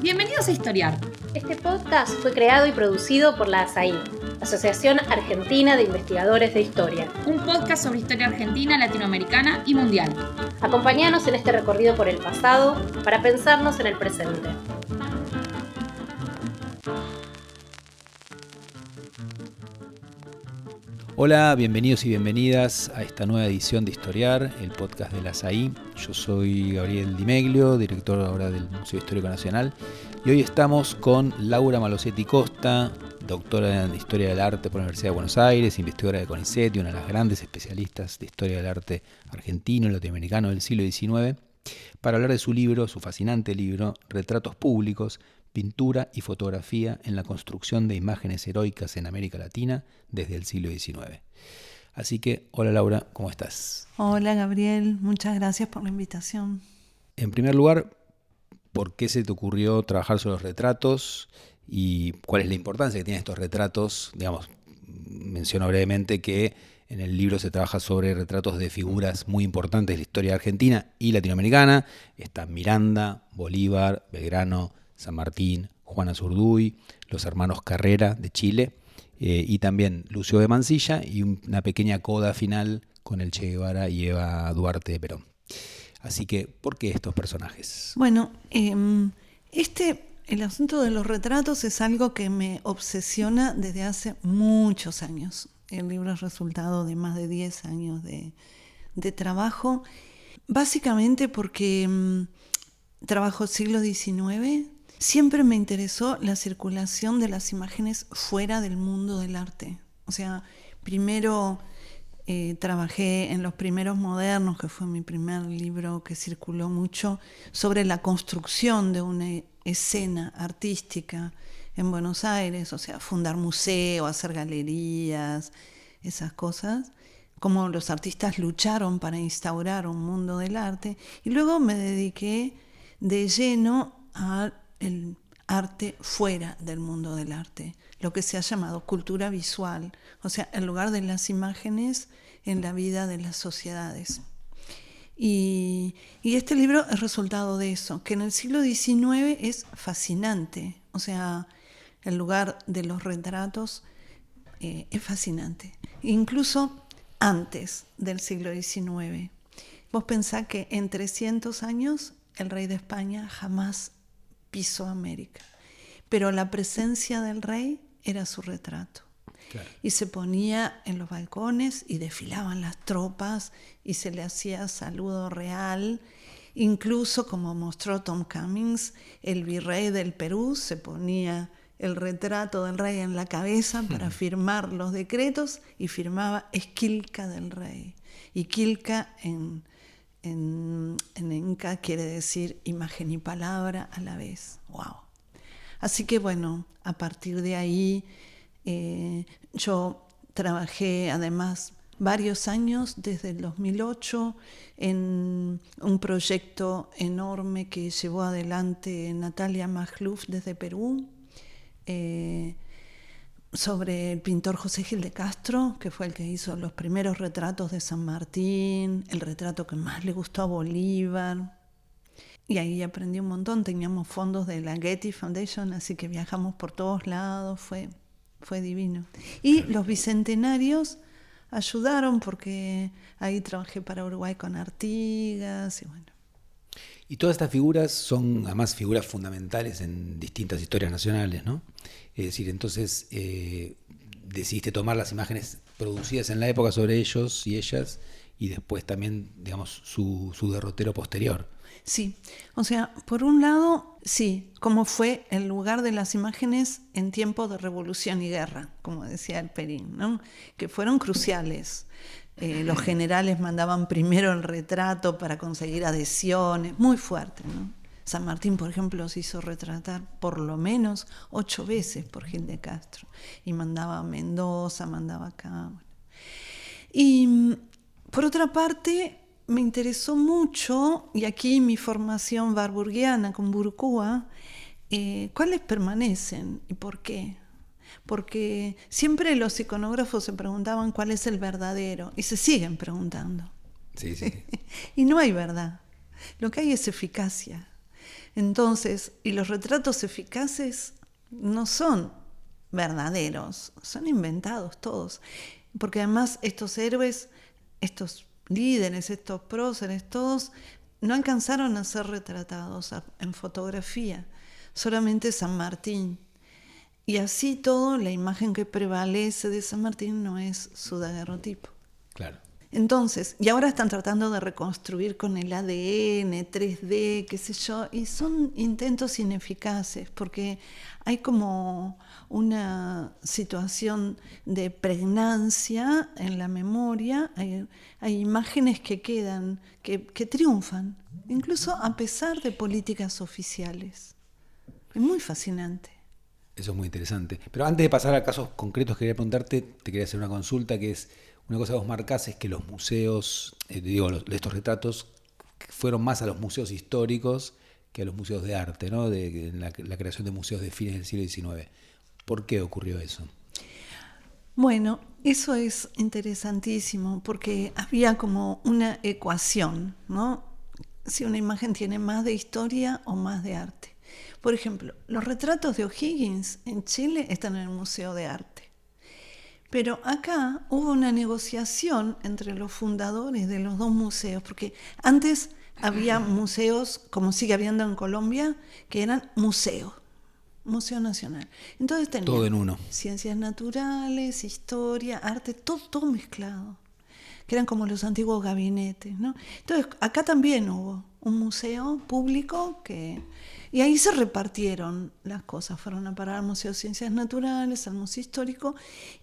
Bienvenidos a Historiar. Este podcast fue creado y producido por la ASAI, Asociación Argentina de Investigadores de Historia. Un podcast sobre historia argentina, latinoamericana y mundial. Acompáñanos en este recorrido por el pasado para pensarnos en el presente. Hola, bienvenidos y bienvenidas a esta nueva edición de Historiar, el podcast de la ASAI. Yo soy Gabriel Di Meglio, director ahora del Museo Histórico Nacional, y hoy estamos con Laura Malosetti Costa, doctora en Historia del Arte por la Universidad de Buenos Aires, investigadora de CONICET y una de las grandes especialistas de Historia del Arte argentino y latinoamericano del siglo XIX, para hablar de su libro, su fascinante libro, Retratos Públicos, Pintura y Fotografía en la Construcción de Imágenes Heroicas en América Latina desde el siglo XIX. Así que, hola Laura, ¿cómo estás? Hola Gabriel, muchas gracias por la invitación. En primer lugar, ¿por qué se te ocurrió trabajar sobre los retratos y cuál es la importancia que tienen estos retratos? Digamos, menciono brevemente que en el libro se trabaja sobre retratos de figuras muy importantes de la historia argentina y latinoamericana. Están Miranda, Bolívar, Belgrano, San Martín, Juana Zurduy, los hermanos Carrera de Chile y también Lucio de Mansilla y una pequeña coda final con el Che Guevara y Eva Duarte de Perón. Así que, ¿por qué estos personajes? Bueno, el asunto de los retratos es algo que me obsesiona desde hace muchos años. El libro es resultado de más de 10 años de trabajo, básicamente porque trabajo siglo XIX. Siempre me interesó la circulación de las imágenes fuera del mundo del arte. O sea, primero trabajé en Los Primeros Modernos, que fue mi primer libro que circuló mucho, sobre la construcción de una escena artística en Buenos Aires, o sea, fundar museo, hacer galerías, esas cosas, cómo los artistas lucharon para instaurar un mundo del arte. Y luego me dediqué de lleno al arte fuera del mundo del arte, lo que se ha llamado cultura visual, o sea, el lugar de las imágenes en la vida de las sociedades. Y este libro es resultado de eso, que en el siglo XIX es fascinante, o sea, el lugar de los retratos es fascinante, incluso antes del siglo XIX. Vos pensás que en 300 años el rey de España jamás pisó América, pero la presencia del rey era su retrato. Claro. Y se ponía en los balcones y desfilaban las tropas y se le hacía saludo real. Incluso, como mostró Tom Cummings, el virrey del Perú se ponía el retrato del rey en la cabeza para firmar los decretos y firmaba Esquilca del rey. Y Quilca en Inca quiere decir imagen y palabra a la vez. ¡Wow! Así que bueno, a partir de ahí yo trabajé además varios años, desde el 2008, en un proyecto enorme que llevó adelante Natalia Magluf desde Perú, sobre el pintor José Gil de Castro, que fue el que hizo los primeros retratos de San Martín, el retrato que más le gustó a Bolívar. Y ahí aprendí un montón, teníamos fondos de la Getty Foundation, así que viajamos por todos lados, fue divino. Y los bicentenarios ayudaron porque ahí trabajé para Uruguay con Artigas y bueno. Y todas estas figuras son además figuras fundamentales en distintas historias nacionales, ¿no? Es decir, entonces decidiste tomar las imágenes producidas en la época sobre ellos y ellas y después también, digamos, su derrotero posterior. Sí, o sea, por un lado, sí, como fue el lugar de las imágenes en tiempos de revolución y guerra, como decía el Perín, ¿no? Que fueron cruciales. Los generales mandaban primero el retrato para conseguir adhesiones, muy fuerte, ¿no? San Martín, por ejemplo, se hizo retratar por lo menos 8 veces por Gil de Castro. Y mandaba a Mendoza, mandaba acá. Bueno. Y por otra parte, me interesó mucho, y aquí mi formación warburgiana con Burkua, ¿cuáles permanecen y por qué? Porque siempre los iconógrafos se preguntaban cuál es el verdadero, y se siguen preguntando. Sí. Y no hay verdad, lo que hay es eficacia. Entonces, y los retratos eficaces no son verdaderos, son inventados todos. Porque además estos héroes, estos líderes, estos próceres, todos no alcanzaron a ser retratados en fotografía, solamente San Martín. Y así todo, la imagen que prevalece de San Martín no es su daguerrotipo. Claro. Entonces, y ahora están tratando de reconstruir con el ADN, 3D, qué sé yo, y son intentos ineficaces, porque hay como una situación de pregnancia en la memoria, hay imágenes que quedan, que triunfan, incluso a pesar de políticas oficiales. Es muy fascinante. Eso es muy interesante. Pero antes de pasar a casos concretos, quería preguntarte, te quería hacer una consulta, que es, una cosa que vos marcás es que los museos, estos retratos, fueron más a los museos históricos que a los museos de arte, ¿no? De la creación de museos de fines del siglo XIX. ¿Por qué ocurrió eso? Bueno, eso es interesantísimo, porque había como una ecuación, ¿no? Si una imagen tiene más de historia o más de arte. Por ejemplo, los retratos de O'Higgins en Chile están en el Museo de Arte. Pero acá hubo una negociación entre los fundadores de los dos museos, porque antes había museos, como sigue habiendo en Colombia, que eran museos, Museo Nacional. Entonces tenían todo en uno. Ciencias naturales, historia, arte, todo mezclado, que eran como los antiguos gabinetes, ¿no? Entonces acá también hubo un museo público y ahí se repartieron las cosas, fueron a parar al Museo de Ciencias Naturales, al Museo Histórico,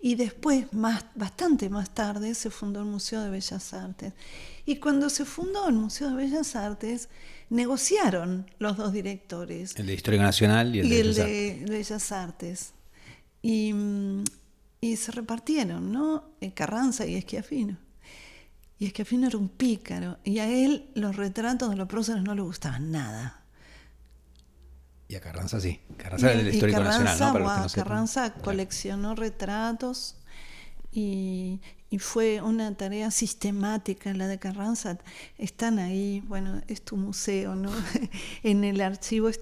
y después, bastante más tarde, se fundó el Museo de Bellas Artes. Y cuando se fundó el Museo de Bellas Artes, negociaron los dos directores. El de Historia Nacional y el de Bellas Artes. Y se repartieron, ¿no? Carranza y Schiaffino. Y Schiaffino era un pícaro, y a él los retratos de los próceres no le gustaban nada. Y a Carranza sí. Carranza era del Histórico Nacional, ¿no? Para los que no sepan. Carranza coleccionó retratos y fue una tarea sistemática la de Carranza. Están ahí, bueno, es tu museo, ¿no? En el archivo es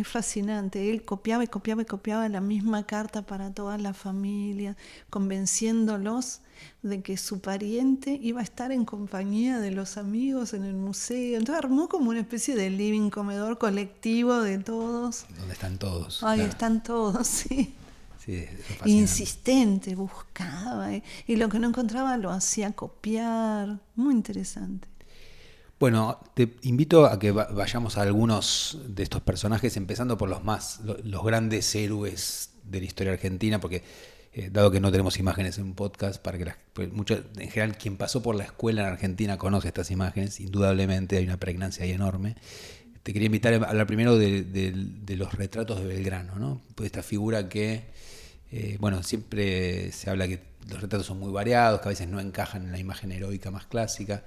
fascinante. Él copiaba y copiaba y copiaba la misma carta para toda la familia, convenciéndolos de que su pariente iba a estar en compañía de los amigos en el museo. Entonces armó como una especie de living comedor colectivo de todos. ¿Dónde están todos? Ahí claro. Están todos, sí. Sí, es fascinante. Insistente, buscaba, y lo que no encontraba lo hacía copiar. Muy interesante. Bueno, te invito a que vayamos a algunos de estos personajes, empezando por los grandes héroes de la historia argentina, porque dado que no tenemos imágenes en un podcast, para que en general quien pasó por la escuela en Argentina conoce estas imágenes, indudablemente hay una pregnancia ahí enorme. Te quería invitar a hablar primero de los retratos de Belgrano, ¿no? Pues esta figura que, siempre se habla que los retratos son muy variados, que a veces no encajan en la imagen heroica más clásica.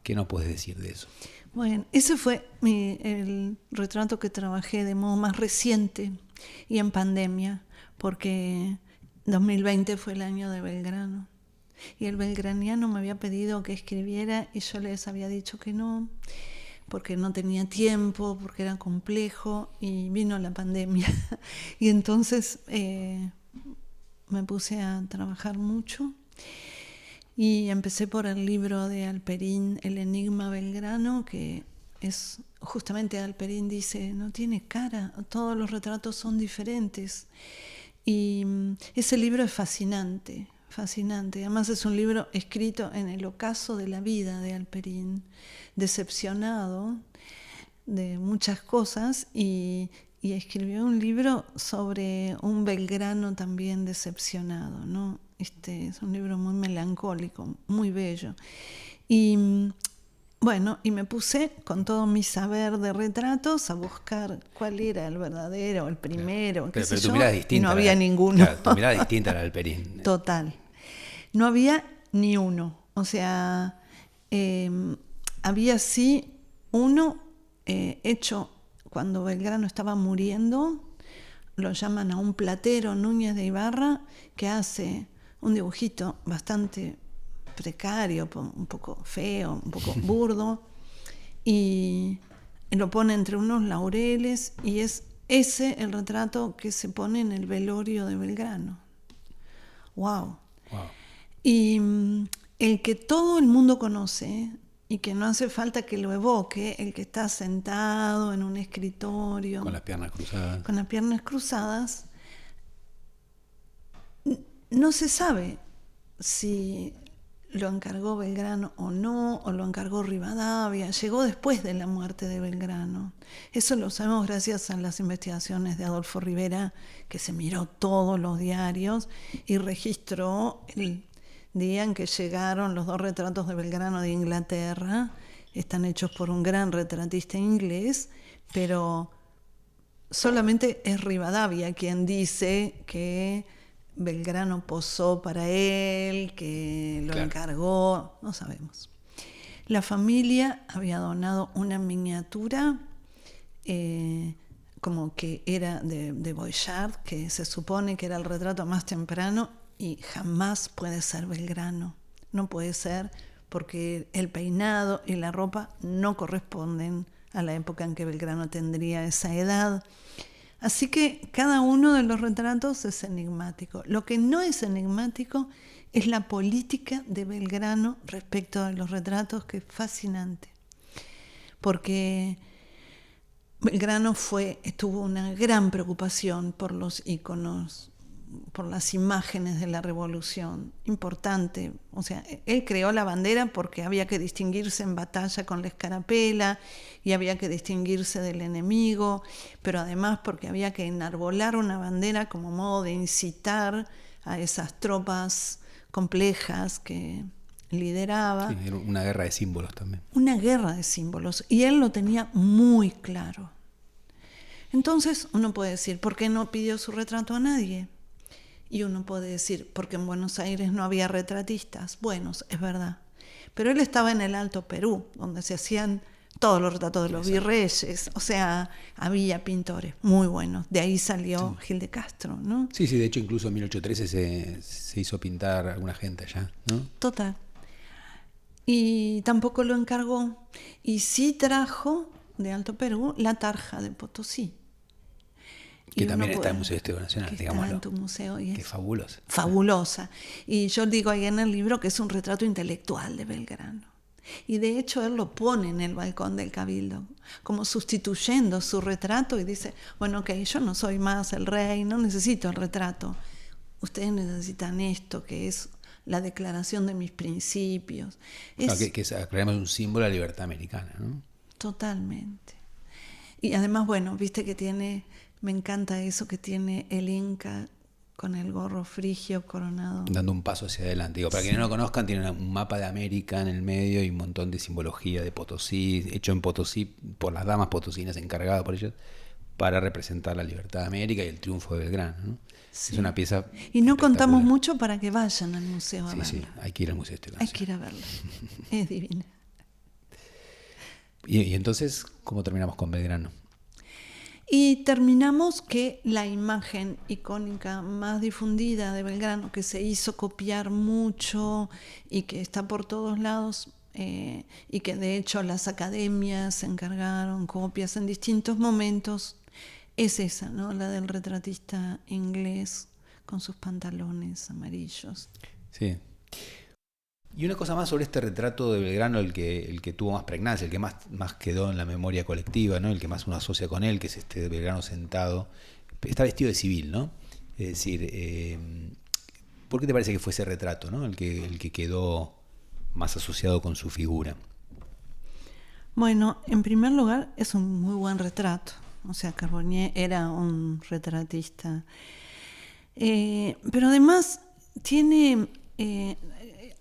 ¿Qué nos puedes decir de eso? Bueno, ese fue el retrato que trabajé de modo más reciente y en pandemia, porque 2020 fue el año de Belgrano. Y el belgraniano me había pedido que escribiera y yo les había dicho que no, porque no tenía tiempo, porque era complejo, y vino la pandemia. Y entonces me puse a trabajar mucho y empecé por el libro de Alperín, El enigma Belgrano, que es justamente, Alperín dice, no tiene cara, todos los retratos son diferentes. Y ese libro es fascinante, fascinante. Además es un libro escrito en el ocaso de la vida de Alperín, decepcionado de muchas cosas, y escribió un libro sobre un Belgrano también decepcionado, ¿no? Es un libro muy melancólico, muy bello. Y me puse con todo mi saber de retratos a buscar cuál era el verdadero, el primero, pero tu mirada es distinta, y no había ninguno. Claro, tu mirada es distinta a la del Alperín. Total. No había ni uno. O sea, había sí uno hecho cuando Belgrano estaba muriendo. Lo llaman a un platero, Núñez de Ibarra, que hace un dibujito bastante precario, un poco feo, un poco burdo, y lo pone entre unos laureles y es ese el retrato que se pone en el velorio de Belgrano. ¡Wow! Y el que todo el mundo conoce y que no hace falta que lo evoque, el que está sentado en un escritorio con las piernas cruzadas. Con las piernas cruzadas, no se sabe si lo encargó Belgrano o no, o lo encargó Rivadavia. Llegó después de la muerte de Belgrano. Eso lo sabemos gracias a las investigaciones de Adolfo Rivera, que se miró todos los diarios y registró el día en que llegaron los 2 retratos de Belgrano de Inglaterra. Están hechos por un gran retratista inglés, pero solamente es Rivadavia quien dice que Belgrano posó para él, que lo encargó, no sabemos. La familia había donado una miniatura como que era de Boillard, que se supone que era el retrato más temprano, y jamás puede ser Belgrano. No puede ser, porque el peinado y la ropa no corresponden a la época en que Belgrano tendría esa edad. Así que cada uno de los retratos es enigmático. Lo que no es enigmático es la política de Belgrano respecto a los retratos, que es fascinante. Porque Belgrano tuvo una gran preocupación por los íconos, por las imágenes de la revolución, importante. O sea, él creó la bandera porque había que distinguirse en batalla con la escarapela y había que distinguirse del enemigo, pero además porque había que enarbolar una bandera como modo de incitar a esas tropas complejas que lideraba. Sí, era una guerra de símbolos también. Una guerra de símbolos, y él lo tenía muy claro. Entonces uno puede decir, ¿por qué no pidió su retrato a nadie? Y uno puede decir, porque en Buenos Aires no había retratistas. Bueno, es verdad. Pero él estaba en el Alto Perú, donde se hacían todos los retratos de los virreyes. O sea, había pintores muy buenos. De ahí salió Gil de Castro, ¿no? Sí, de hecho incluso en 1813 se hizo pintar alguna gente allá, ¿no? Total. Y tampoco lo encargó. Y sí trajo de Alto Perú la tarja de Potosí. Que también está en el Museo Histórico Nacional, digámoslo. Está en tu museo y que es fabulosa. Fabulosa. Y yo digo ahí en el libro que es un retrato intelectual de Belgrano. Y de hecho él lo pone en el balcón del Cabildo, como sustituyendo su retrato, y dice, bueno, ok, yo no soy más el rey, no necesito el retrato. Ustedes necesitan esto, que es la declaración de mis principios. Que es, aclaremos, un símbolo de la libertad americana, ¿no? Totalmente. Y además, bueno, viste que tiene... Me encanta eso que tiene el Inca con el gorro frigio coronado. Dando un paso hacia adelante. Digo, para quienes no lo conozcan, tiene un mapa de América en el medio y un montón de simbología de Potosí, hecho en Potosí por las damas potosinas, encargadas por ellas, para representar la libertad de América y el triunfo de Belgrano, ¿no? Sí. Es una pieza. Y no contamos mucho para que vayan al museo a verla. Sí, hay que ir al Museo Histórico Nacional. Hay que ir a verla. Es divina. Y entonces, ¿cómo terminamos con Belgrano? Y terminamos que la imagen icónica más difundida de Belgrano, que se hizo copiar mucho y que está por todos lados, y que de hecho las academias se encargaron copias en distintos momentos, es esa, ¿no? La del retratista inglés con sus pantalones amarillos. Sí. Y una cosa más sobre este retrato de Belgrano, el que tuvo más pregnancia, el que más quedó en la memoria colectiva, ¿no? El que más uno asocia con él, que es este Belgrano sentado. Está vestido de civil, ¿no? Es decir, ¿por qué te parece que fue ese retrato, ¿no? el que quedó más asociado con su figura? Bueno, en primer lugar, es un muy buen retrato. O sea, Carbonnier era un retratista. Pero además tiene...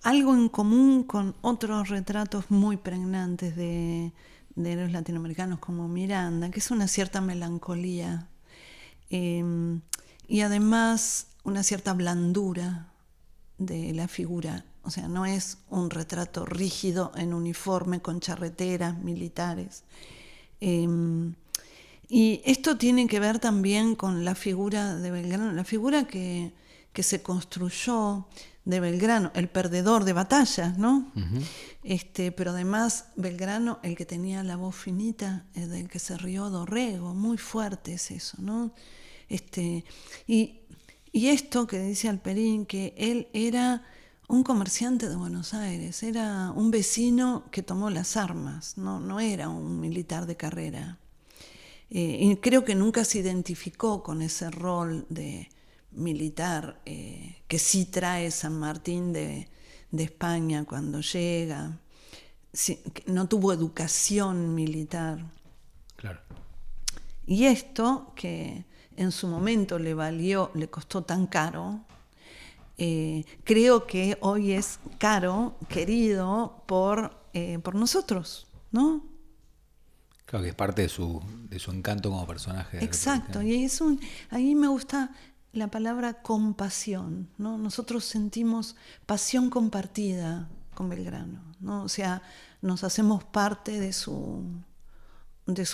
algo en común con otros retratos muy pregnantes de los latinoamericanos como Miranda, que es una cierta melancolía y además una cierta blandura de la figura. O sea, no es un retrato rígido en uniforme con charreteras militares. Y esto tiene que ver también con la figura de Belgrano, la figura que que se construyó de Belgrano, el perdedor de batallas, ¿no? Pero además Belgrano, el que tenía la voz finita, el del que se rió Dorrego, muy fuerte es eso, ¿no? Y esto que dice Alperín, que él era un comerciante de Buenos Aires, era un vecino que tomó las armas, no era un militar de carrera. Y creo que nunca se identificó con ese rol de militar que sí trae San Martín de España cuando llega. Sí, no tuvo educación militar. Claro. Y esto, que en su momento le costó tan caro, creo que hoy es caro, querido por nosotros, ¿no? Claro que es parte de su encanto como personaje. Exacto, y ahí me gusta la palabra compasión, ¿no? Nosotros sentimos pasión compartida con Belgrano, ¿no? O sea, nos hacemos parte de su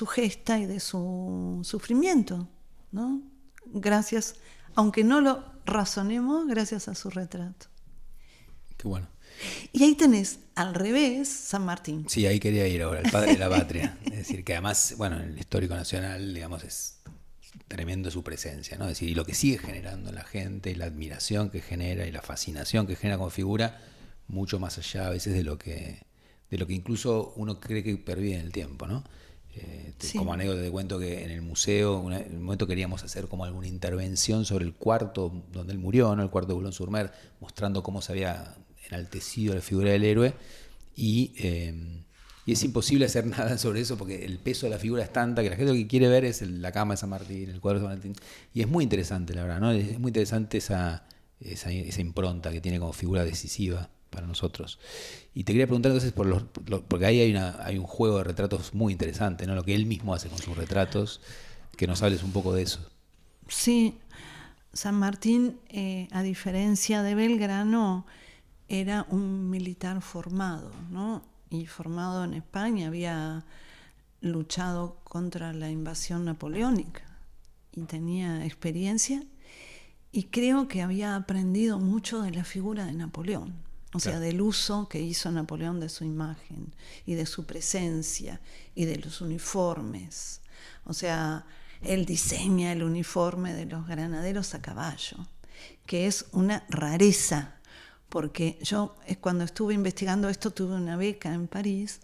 gesta y de su sufrimiento, ¿no? Gracias, aunque no lo razonemos, gracias a su retrato. Qué bueno. Y ahí tenés, al revés, San Martín. Sí, ahí quería ir ahora, el padre de la patria. Es decir, que además, bueno, en el histórico nacional, digamos, es tremendo su presencia, ¿no? Es decir, y lo que sigue generando en la gente, la admiración que genera y la fascinación que genera como figura, mucho más allá a veces de lo que incluso uno cree que pervive en el tiempo, ¿no? Sí. Como anécdota te cuento que en el museo, en un momento queríamos hacer como alguna intervención sobre el cuarto donde él murió, ¿no? El cuarto de Boulogne-sur-Mer, mostrando cómo se había enaltecido la figura del héroe, y es imposible hacer nada sobre eso porque el peso de la figura es tanta que la gente lo que quiere ver es la cama de San Martín, el cuadro de San Martín, y es muy interesante, la verdad, ¿no? Es muy interesante esa impronta que tiene como figura decisiva para nosotros. Y te quería preguntar entonces porque ahí hay un juego de retratos muy interesante, ¿no? Lo que él mismo hace con sus retratos, que nos hables un poco de eso. Sí, San Martín, a diferencia de Belgrano, era un militar formado, ¿no? Y formado en España, había luchado contra la invasión napoleónica y tenía experiencia, y creo que había aprendido mucho de la figura de Napoleón, o sea, del uso que hizo Napoleón de su imagen y de su presencia y de los uniformes. O sea, él diseña el uniforme de los granaderos a caballo, que es una rareza. Porque yo cuando estuve investigando esto tuve una beca en París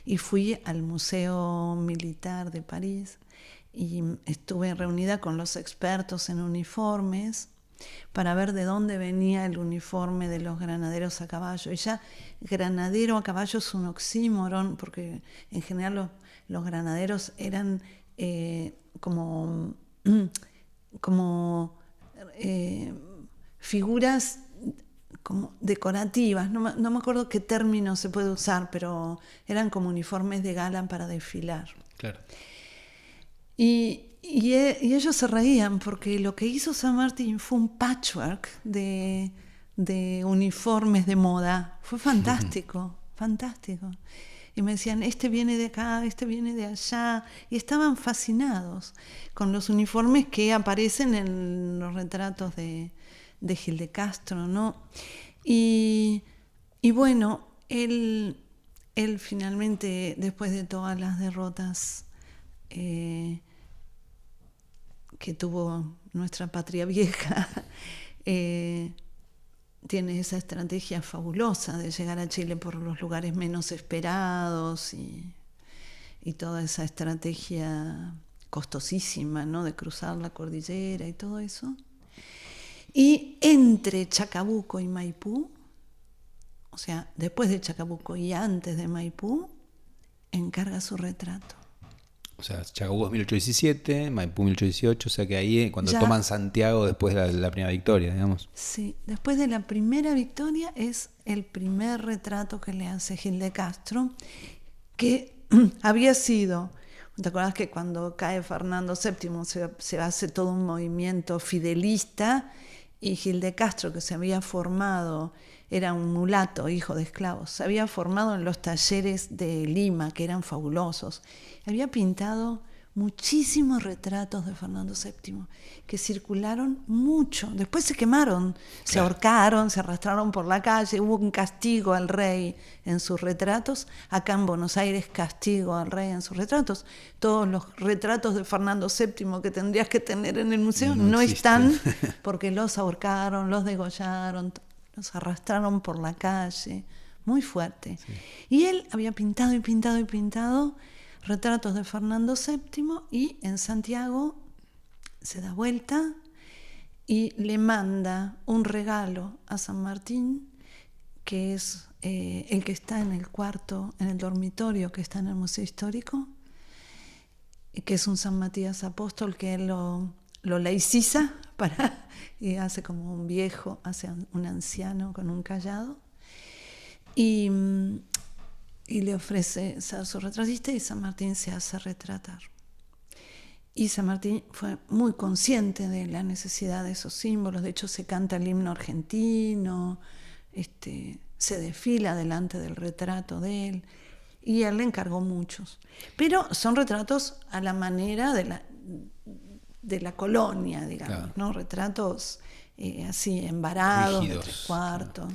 y fui al Museo Militar de París y estuve reunida con los expertos en uniformes para ver de dónde venía el uniforme de los granaderos a caballo. Y ya granadero a caballo es un oxímoron porque en general los granaderos eran como figuras como decorativas, no me acuerdo qué término se puede usar, pero eran como uniformes de gala para desfilar. Claro. Y ellos se reían porque lo que hizo San Martín fue un patchwork de uniformes de moda. Fue fantástico, fantástico. Y me decían, este viene de acá, este viene de allá. Y estaban fascinados con los uniformes que aparecen en los retratos de Gil de Castro, ¿no? Y bueno, él finalmente, después de todas las derrotas que tuvo nuestra patria vieja, tiene esa estrategia fabulosa de llegar a Chile por los lugares menos esperados y toda esa estrategia costosísima, ¿no? De cruzar la cordillera y todo eso. Y entre Chacabuco y Maipú, o sea, después de Chacabuco y antes de Maipú, encarga su retrato. O sea, Chacabuco es 1817, Maipú 1818, o sea que ahí cuando ya, toman Santiago después de la primera victoria, digamos. Sí, después de la primera victoria es el primer retrato que le hace Gil de Castro, que había sido... ¿Te acuerdas que cuando cae Fernando VII se hace todo un movimiento fidelista y Gil de Castro, que se había formado, era un mulato, hijo de esclavos, se había formado en los talleres de Lima, que eran fabulosos. Había pintado muchísimos retratos de Fernando VII que circularon mucho. Después se quemaron, se ahorcaron, se arrastraron por la calle, hubo un castigo al rey en sus retratos. Acá en Buenos Aires, castigo al rey en sus retratos. Todos los retratos de Fernando VII que tendrías que tener en el museo no están, porque los ahorcaron, los degollaron, los arrastraron por la calle. Muy fuerte. Sí. Y él había pintado y pintado y pintado retratos de Fernando VII, y en Santiago se da vuelta y le manda un regalo a San Martín, que es el que está en el cuarto, en el dormitorio que está en el Museo Histórico, que es un San Matías Apóstol que él lo laiciza y hace como un viejo, hace un anciano con un cayado. Y le ofrece ser su retratista, y San Martín se hace retratar. Y San Martín fue muy consciente de la necesidad de esos símbolos. De hecho, se canta el himno argentino, se desfila delante del retrato de él, y él le encargó muchos. Pero son retratos a la manera de la colonia, digamos, claro, ¿no? Retratos así, embarados, rígidos, de 3/4.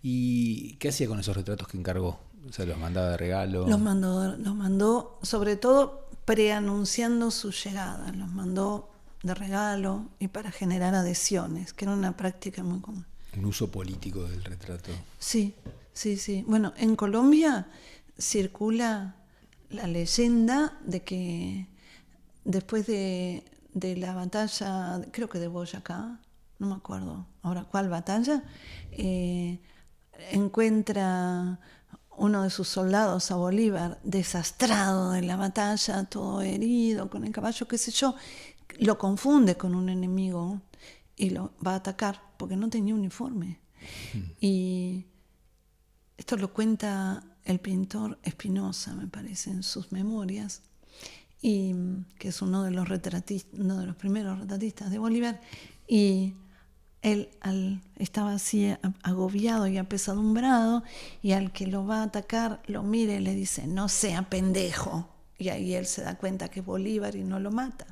¿Y qué hacía con esos retratos que encargó? O sea, ¿los mandaba de regalo? Los mandó sobre todo preanunciando su llegada. Los mandó de regalo y para generar adhesiones, que era una práctica muy común. Un uso político del retrato. Sí. Bueno, en Colombia circula la leyenda de que después de la batalla, creo que de Boyacá, no me acuerdo ahora cuál batalla, encuentra uno de sus soldados a Bolívar desastrado de la batalla, todo herido, con el caballo, qué sé yo, lo confunde con un enemigo y lo va a atacar porque no tenía uniforme. Y esto lo cuenta el pintor Espinosa, me parece, en sus memorias, y que es uno de los primeros retratistas de Bolívar, y él estaba así agobiado y apesadumbrado, y al que lo va a atacar lo mira y le dice: no sea pendejo, y ahí él se da cuenta que es Bolívar y no lo mata.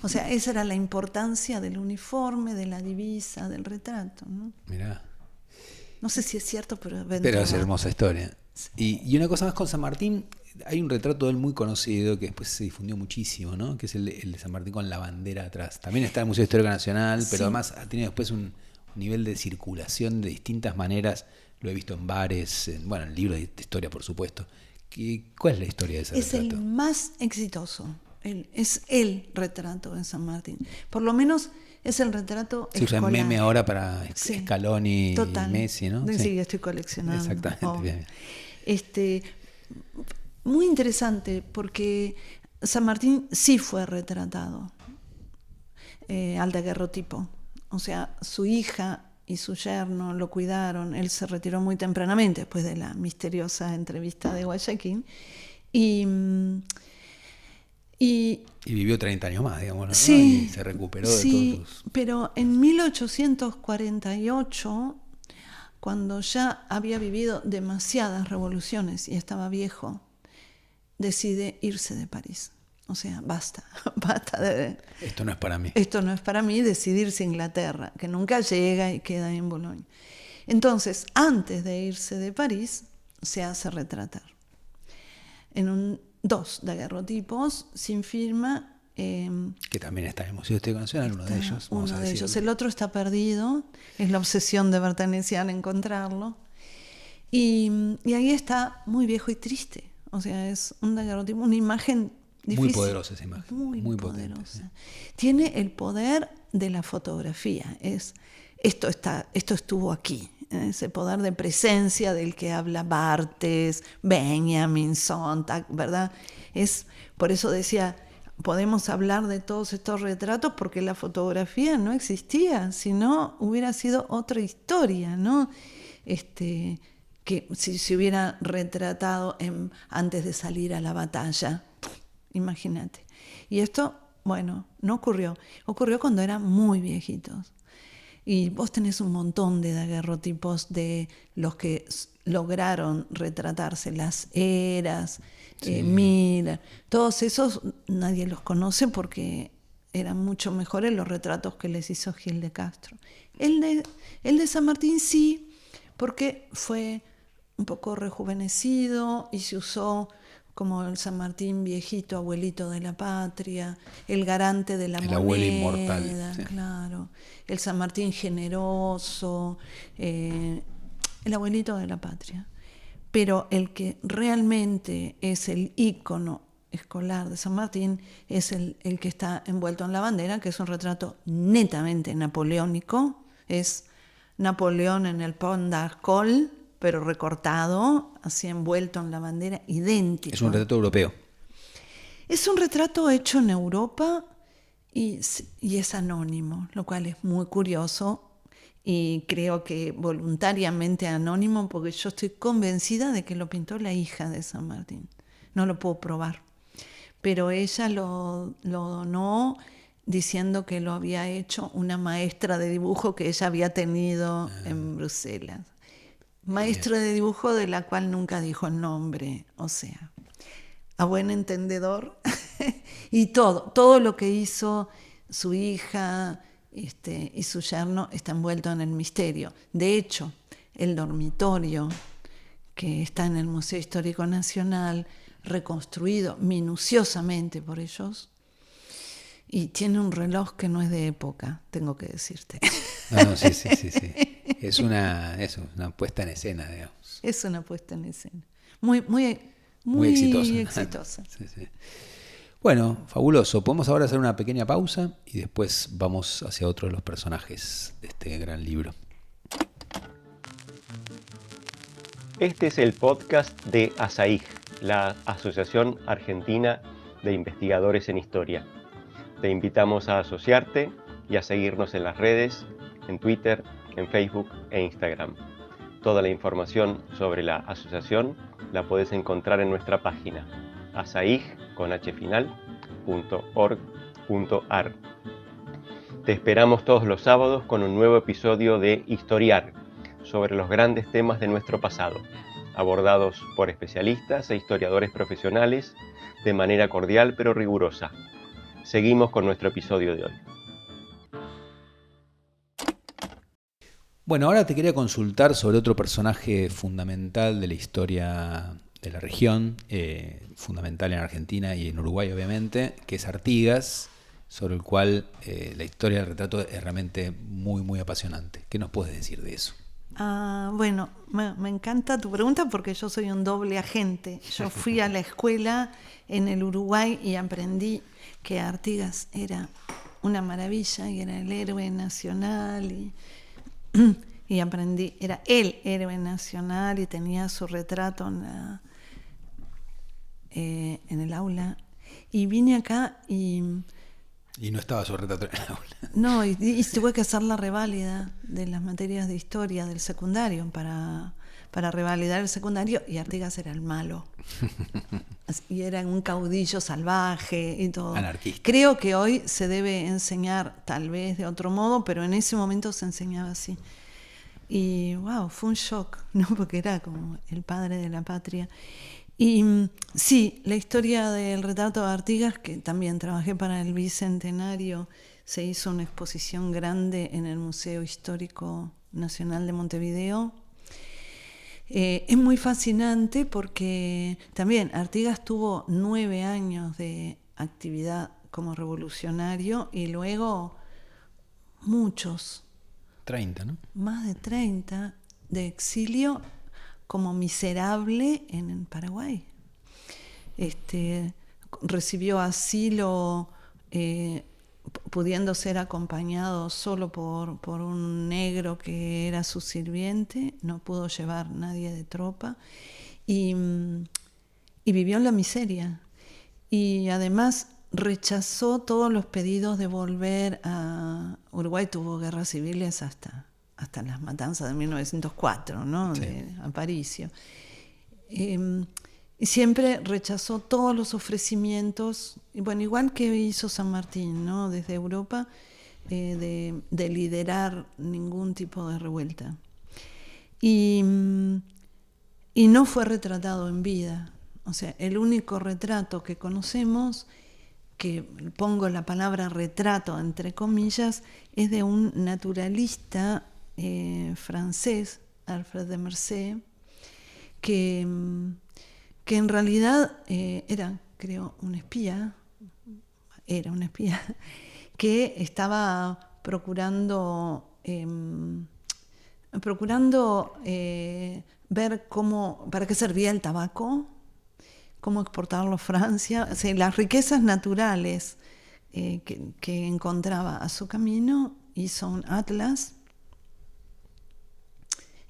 O sea, esa era la importancia del uniforme, de la divisa, del retrato, ¿no? Mirá. No sé si es cierto, pero es hermosa historia. Y una cosa más con San Martín, hay un retrato de él muy conocido que después se difundió muchísimo, ¿no? Que es el de San Martín con la bandera atrás. También está en el Museo Histórico Nacional, pero además ha tenido después un nivel de circulación de distintas maneras. Lo he visto en bares, en libros de historia, por supuesto. ¿Cuál es la historia de ese retrato? Es el más exitoso. Es el retrato de San Martín. Por lo menos es el retrato escolar. Se usa meme ahora para Scaloni y Messi, ¿no? Sí, estoy coleccionando. Exactamente, bien. Muy interesante, porque San Martín sí fue retratado al daguerrotipo. O sea, su hija y su yerno lo cuidaron. Él se retiró muy tempranamente después de la misteriosa entrevista de Guayaquil. Y vivió 30 años más, digamos, ¿no? Sí, y se recuperó de todos sus... pero en 1848, cuando ya había vivido demasiadas revoluciones y estaba viejo, decide irse de París. O sea, basta de... Esto no es para mí. Esto no es para mí, decidirse a Inglaterra, que nunca llega y queda en Bolonia. Entonces, antes de irse de París, se hace retratar. En 2 daguerrotipos sin firma. Que también está en el Museo Histórico Nacional, uno de ellos. Uno de ellos. El otro está perdido. Es la obsesión de Bertanesian encontrarlo. Y ahí está muy viejo y triste. O sea, es un daguerrotipo, una imagen difícil. Muy poderosa esa imagen. Muy poderosa. Potente, sí. Tiene el poder de la fotografía. Esto estuvo aquí. Ese poder de presencia del que habla Barthes, Benjamin, Sontag, ¿verdad? Por eso decía, podemos hablar de todos estos retratos porque la fotografía no existía, si no hubiera sido otra historia, ¿no? Que si se hubiera retratado antes de salir a la batalla, imagínate. Y esto, no ocurrió. Ocurrió cuando eran muy viejitos. Y vos tenés un montón de daguerrotipos de los que lograron retratarse, las Heras, Miller, todos esos nadie los conoce porque eran mucho mejores los retratos que les hizo Gil de Castro. El de San Martín sí, porque fue un poco rejuvenecido y se usó como el San Martín viejito, abuelito de la patria, el garante de la moneda, abuelo inmortal, sí. Claro, el San Martín generoso, el abuelito de la patria. Pero el que realmente es el ícono escolar de San Martín es el que está envuelto en la bandera, que es un retrato netamente napoleónico, es Napoleón en el Pont d'Arcole, pero recortado, así envuelto en la bandera, idéntico. Es un retrato europeo. Es un retrato hecho en Europa y es anónimo, lo cual es muy curioso y creo que voluntariamente anónimo, porque yo estoy convencida de que lo pintó la hija de San Martín. No lo puedo probar, pero ella lo donó diciendo que lo había hecho una maestra de dibujo que ella había tenido en Bruselas. Maestra de dibujo de la cual nunca dijo el nombre, o sea, a buen entendedor. Y todo lo que hizo su hija y su yerno está envuelto en el misterio. De hecho, el dormitorio que está en el Museo Histórico Nacional, reconstruido minuciosamente por ellos, y tiene un reloj que no es de época, tengo que decirte. No, sí. Es una puesta en escena, digamos. Es una puesta en escena. Muy exitosa. Sí. Bueno, fabuloso. Podemos ahora hacer una pequeña pausa y después vamos hacia otro de los personajes de este gran libro. Este es el podcast de ASAIG, la Asociación Argentina de Investigadores en Historia. Te invitamos a asociarte y a seguirnos en las redes, en Twitter, en Facebook e Instagram. Toda la información sobre la asociación la puedes encontrar en nuestra página asaig.org.ar. Te esperamos todos los sábados con un nuevo episodio de Historiar, sobre los grandes temas de nuestro pasado, abordados por especialistas e historiadores profesionales de manera cordial pero rigurosa. Seguimos con nuestro episodio de hoy. Bueno, ahora te quería consultar sobre otro personaje fundamental de la historia de la región, fundamental en Argentina y en Uruguay obviamente, que es Artigas, sobre el cual la historia del retrato es realmente muy, muy apasionante. ¿Qué nos puedes decir de eso? Bueno, me encanta tu pregunta porque yo soy un doble agente. Yo fui a la escuela en el Uruguay y aprendí que Artigas era una maravilla y era el héroe nacional y aprendí, era el héroe nacional y tenía su retrato en el aula. Y vine acá y no estaba su retrato en el aula. No, y tuve que hacer la reválida de las materias de historia del secundario para revalidar el secundario, y Artigas era el malo. Y era un caudillo salvaje y todo. Anarquista. Creo que hoy se debe enseñar tal vez de otro modo, pero en ese momento se enseñaba así. Y wow, fue un shock, ¿no? Porque era como el padre de la patria. Y sí, la historia del retrato de Artigas, que también trabajé para el Bicentenario, se hizo una exposición grande en el Museo Histórico Nacional de Montevideo. Es muy fascinante porque también Artigas tuvo 9 años de actividad como revolucionario y luego muchos. 30, ¿no? Más de 30 de exilio como miserable en Paraguay. Recibió asilo pudiendo ser acompañado solo por un negro que era su sirviente, no pudo llevar nadie de tropa y vivió en la miseria. Y además rechazó todos los pedidos de volver a Uruguay. Tuvo guerras civiles hasta las matanzas de 1904, ¿no? Sí. De Aparicio. Y siempre rechazó todos los ofrecimientos, y bueno, igual que hizo San Martín, ¿no? Desde Europa, de liderar ningún tipo de revuelta. Y y no fue retratado en vida. O sea, el único retrato que conocemos, que pongo la palabra retrato entre comillas, es de un naturalista francés, Alfred de Marsay, que en realidad era, creo, un espía, que estaba procurando ver para qué servía el tabaco, cómo exportarlo a Francia, o sea, las riquezas naturales que encontraba a su camino. Hizo un atlas,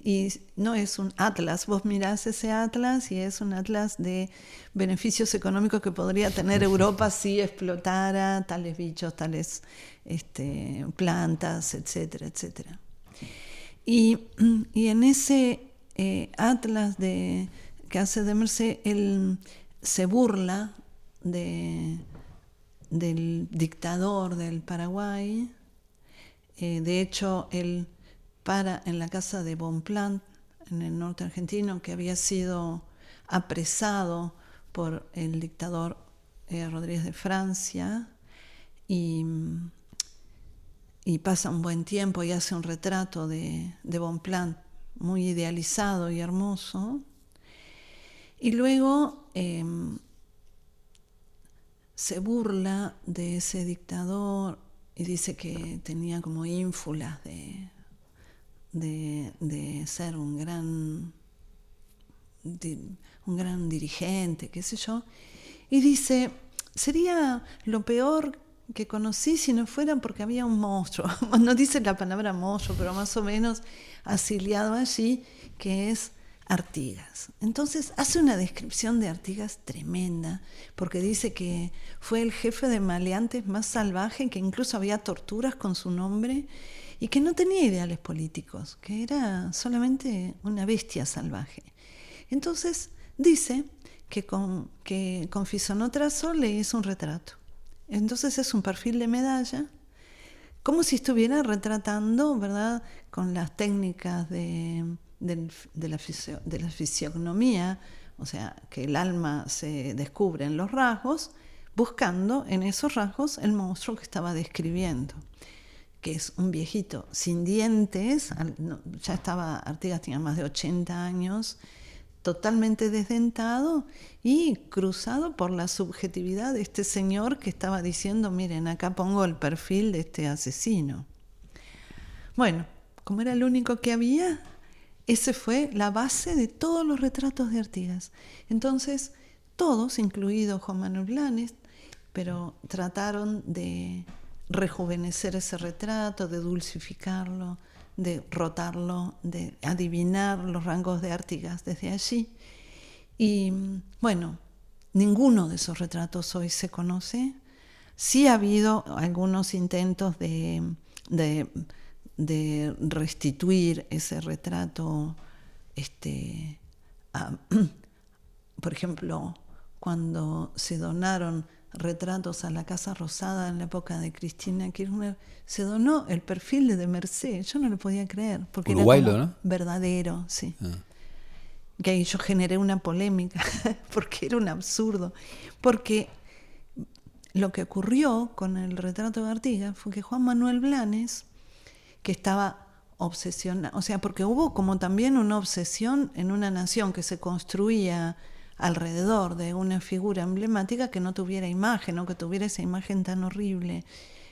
y no es un atlas, vos mirás ese atlas y es un atlas de beneficios económicos que podría tener Europa si explotara tales bichos, tales plantas, etcétera, etcétera. Y en ese atlas que hace de Marsay, él se burla del dictador del Paraguay. De hecho, él para en la casa de Bonpland, en el norte argentino, que había sido apresado por el dictador Rodríguez de Francia, y pasa un buen tiempo y hace un retrato de Bonpland muy idealizado y hermoso. Y luego se burla de ese dictador y dice que tenía como ínfulas de ser un gran dirigente, qué sé yo, y dice, sería lo peor que conocí si no fuera porque había un monstruo, no dice la palabra monstruo, pero más o menos asiliado allí, que es Artigas. Entonces hace una descripción de Artigas tremenda, porque dice que fue el jefe de maleantes más salvaje, que incluso había torturas con su nombre, y que no tenía ideales políticos, que era solamente una bestia salvaje. Entonces dice que con Fisonotraso le hizo un retrato. Entonces es un perfil de medalla, como si estuviera retratando, ¿verdad?, con las técnicas de la fisiognomía, o sea, que el alma se descubre en los rasgos, buscando en esos rasgos el monstruo que estaba describiendo, que es un viejito sin dientes, ya estaba, Artigas tenía más de 80 años, totalmente desdentado y cruzado por la subjetividad de este señor que estaba diciendo, miren, acá pongo el perfil de este asesino. Bueno, como era el único que había, ese fue la base de todos los retratos de Artigas. Entonces, todos, incluido Juan Manuel Blanes, pero trataron de rejuvenecer ese retrato, de dulcificarlo, de rotarlo, de adivinar los rangos de Artigas desde allí. Y bueno, ninguno de esos retratos hoy se conoce. Sí ha habido algunos intentos de restituir ese retrato, por ejemplo, cuando se donaron retratos a la Casa Rosada en la época de Cristina Kirchner, se donó el perfil de Marsay. Yo no lo podía creer, porque Uruguayo, era como ¿no? verdadero, sí. Que ahí yo generé una polémica, porque era un absurdo. Porque lo que ocurrió con el retrato de Artigas fue que Juan Manuel Blanes, que estaba obsesionado, o sea, porque hubo como también una obsesión en una nación que se construía alrededor de una figura emblemática que no tuviera imagen, o que tuviera esa imagen tan horrible.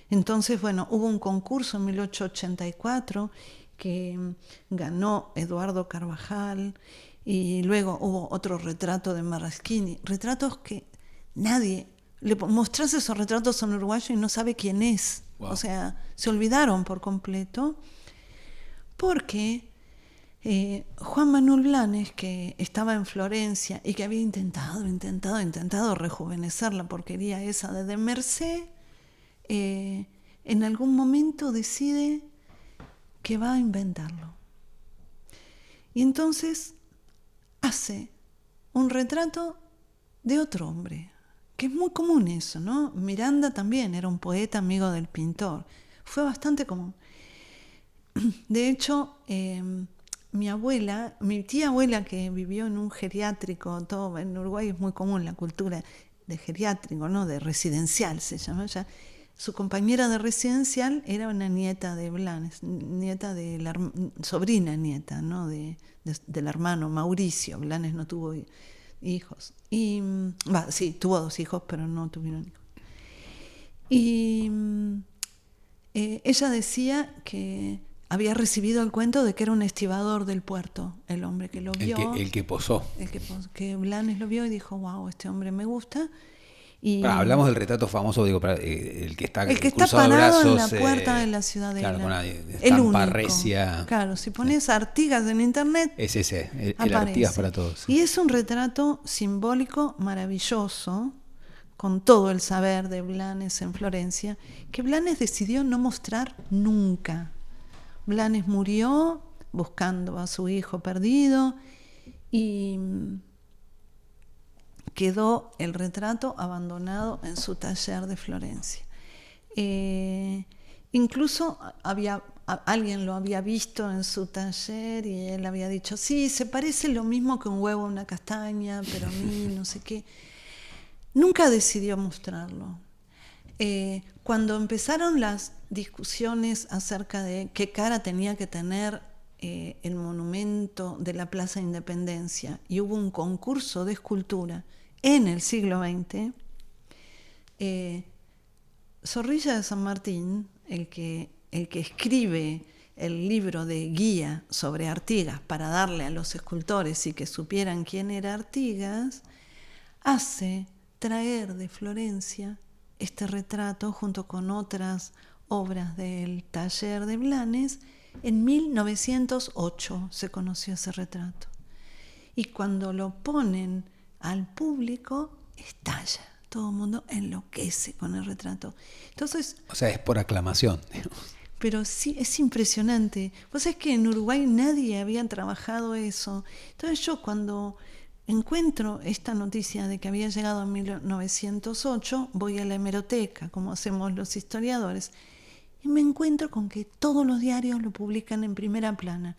Entonces, bueno, hubo un concurso en 1884 que ganó Eduardo Carvajal, y luego hubo otro retrato de Marraschini, retratos que nadie, le mostrás esos retratos a un uruguayo y no sabe quién es. Wow. O sea, se olvidaron por completo, porque Juan Manuel Blanes, que estaba en Florencia y que había intentado rejuvenecer la porquería esa de Marsay, en algún momento decide que va a inventarlo. Y entonces hace un retrato de otro hombre, que es muy común eso, ¿no? Miranda también era un poeta amigo del pintor, fue bastante común. De hecho, mi tía abuela que vivió en un geriátrico, todo en Uruguay es muy común la cultura de geriátrico, ¿no? De residencial se llama ya. Su compañera de residencial era una nieta de Blanes, sobrina nieta, ¿no? Del hermano Mauricio. Blanes no tuvo hijos. Sí, tuvo 2 hijos, pero no tuvieron hijos. Y ella decía que había recibido el cuento de que era un estibador del puerto, el hombre que lo vio. El que posó. Que Blanes lo vio y dijo, wow, este hombre me gusta. Hablamos del retrato famoso, digo, el que está parado brazos, en la puerta de la ciudadela. Claro, con una el estampa único. recia. Claro, si pones Artigas en internet, es ese, el aparece. Artigas para todos. Y es un retrato simbólico maravilloso, con todo el saber de Blanes en Florencia, que Blanes decidió no mostrar nunca. Blanes murió buscando a su hijo perdido y quedó el retrato abandonado en su taller de Florencia. Incluso alguien lo había visto en su taller y él había dicho, sí, se parece lo mismo que un huevo a una castaña, pero a mí no sé qué. Nunca decidió mostrarlo. Cuando empezaron las discusiones acerca de qué cara tenía que tener el monumento de la Plaza Independencia y hubo un concurso de escultura en el siglo XX, Zorrilla de San Martín, el que escribe el libro de guía sobre Artigas para darle a los escultores y que supieran quién era Artigas, hace traer de Florencia este retrato junto con otras obras del taller de Blanes. En 1908 se conoció ese retrato. Y cuando lo ponen al público, estalla. Todo el mundo enloquece con el retrato. Entonces, o sea, es por aclamación. Pero sí, es impresionante. Vos sabés que en Uruguay nadie había trabajado eso. Entonces yo cuando encuentro esta noticia de que había llegado en 1908, voy a la hemeroteca, como hacemos los historiadores, y me encuentro con que todos los diarios lo publican en primera plana.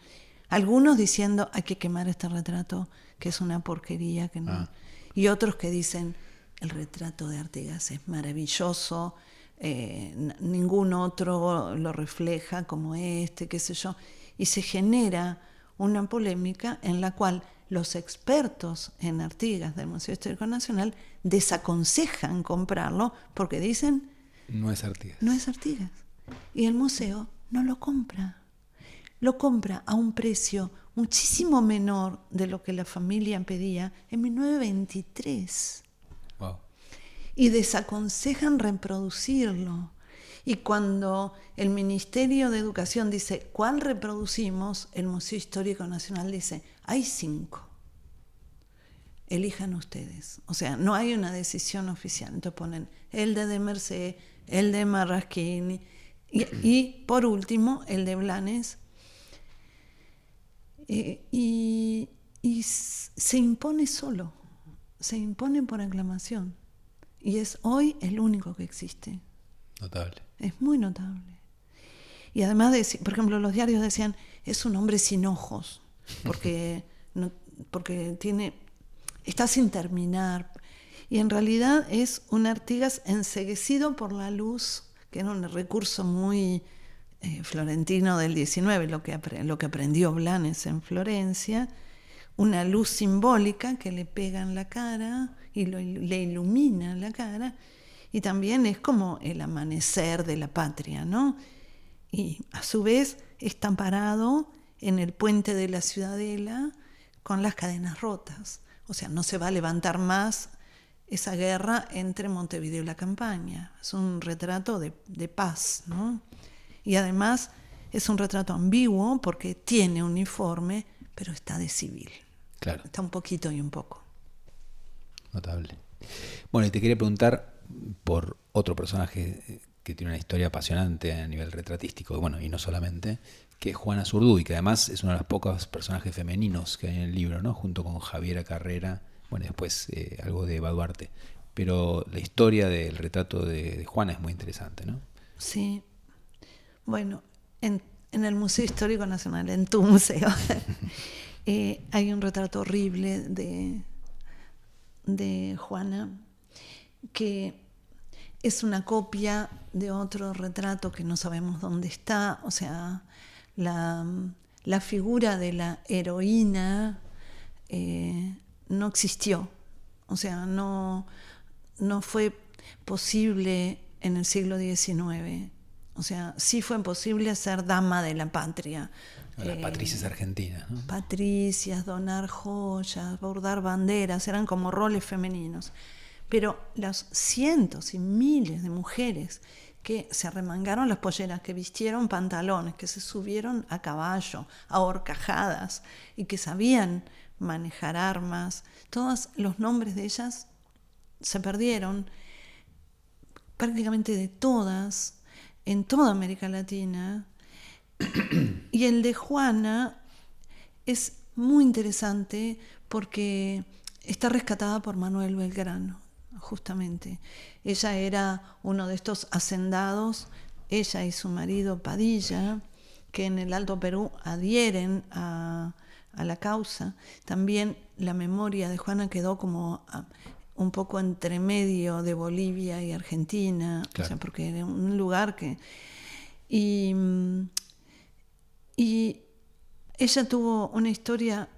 Algunos diciendo, hay que quemar este retrato, que es una porquería. Que no. Y otros que dicen, el retrato de Artigas es maravilloso, ningún otro lo refleja como este, qué sé yo. Y se genera una polémica en la cual los expertos en Artigas del Museo Histórico Nacional desaconsejan comprarlo porque dicen, no es Artigas. No es Artigas. Y el museo no lo compra. Lo compra a un precio muchísimo menor de lo que la familia pedía en 1923. Wow. Y desaconsejan reproducirlo. Y cuando el Ministerio de Educación dice, ¿cuál reproducimos? El Museo Histórico Nacional dice, hay 5. Elijan ustedes. O sea, no hay una decisión oficial. Entonces ponen el de Merced, el de Marrasquini y por último, el de Blanes. Y se impone solo. Se impone por aclamación. Y es hoy el único que existe. Notable. Es muy notable. Y además, por ejemplo, los diarios decían, es un hombre sin ojos, porque está sin terminar. Y en realidad es un Artigas enceguecido por la luz, que era un recurso muy florentino del XIX, lo que aprendió Blanes en Florencia, una luz simbólica que le pega en la cara y le ilumina la cara. Y también es como el amanecer de la patria, ¿no? Y a su vez está parado en el puente de la Ciudadela con las cadenas rotas. O sea, no se va a levantar más esa guerra entre Montevideo y la Campaña. Es un retrato de paz, ¿no? Y además es un retrato ambiguo porque tiene uniforme, pero está de civil. Claro. Está un poquito y un poco. Notable. Bueno, y te quería preguntar por otro personaje que tiene una historia apasionante a nivel retratístico, bueno, y no solamente, que es Juana Zurduy, que además es uno de los pocos personajes femeninos que hay en el libro, ¿no? Junto con Javiera Carrera, bueno, después algo de Eva Duarte. Pero la historia del retrato de Juana es muy interesante, ¿no? Sí. Bueno, en el Museo Histórico Nacional, en tu museo, hay un retrato horrible de Juana, que es una copia de otro retrato que no sabemos dónde está. O sea, la figura de la heroína no existió. O sea, no fue posible en el siglo XIX. O sea, sí fue posible ser dama de la patria. Las patricias argentinas, ¿no? Patricias, donar joyas, bordar banderas, eran como roles femeninos. Pero los cientos y miles de mujeres que se arremangaron las polleras, que vistieron pantalones, que se subieron a caballo, a horcajadas, y que sabían manejar armas, todos los nombres de ellas se perdieron, prácticamente de todas, en toda América Latina. Y el de Juana es muy interesante porque está rescatada por Manuel Belgrano, justamente. Ella era uno de estos hacendados, ella y su marido Padilla, que en el Alto Perú adhieren a la causa. También la memoria de Juana quedó como un poco entre medio de Bolivia y Argentina, claro. O sea, porque era un lugar que... Y ella tuvo una historia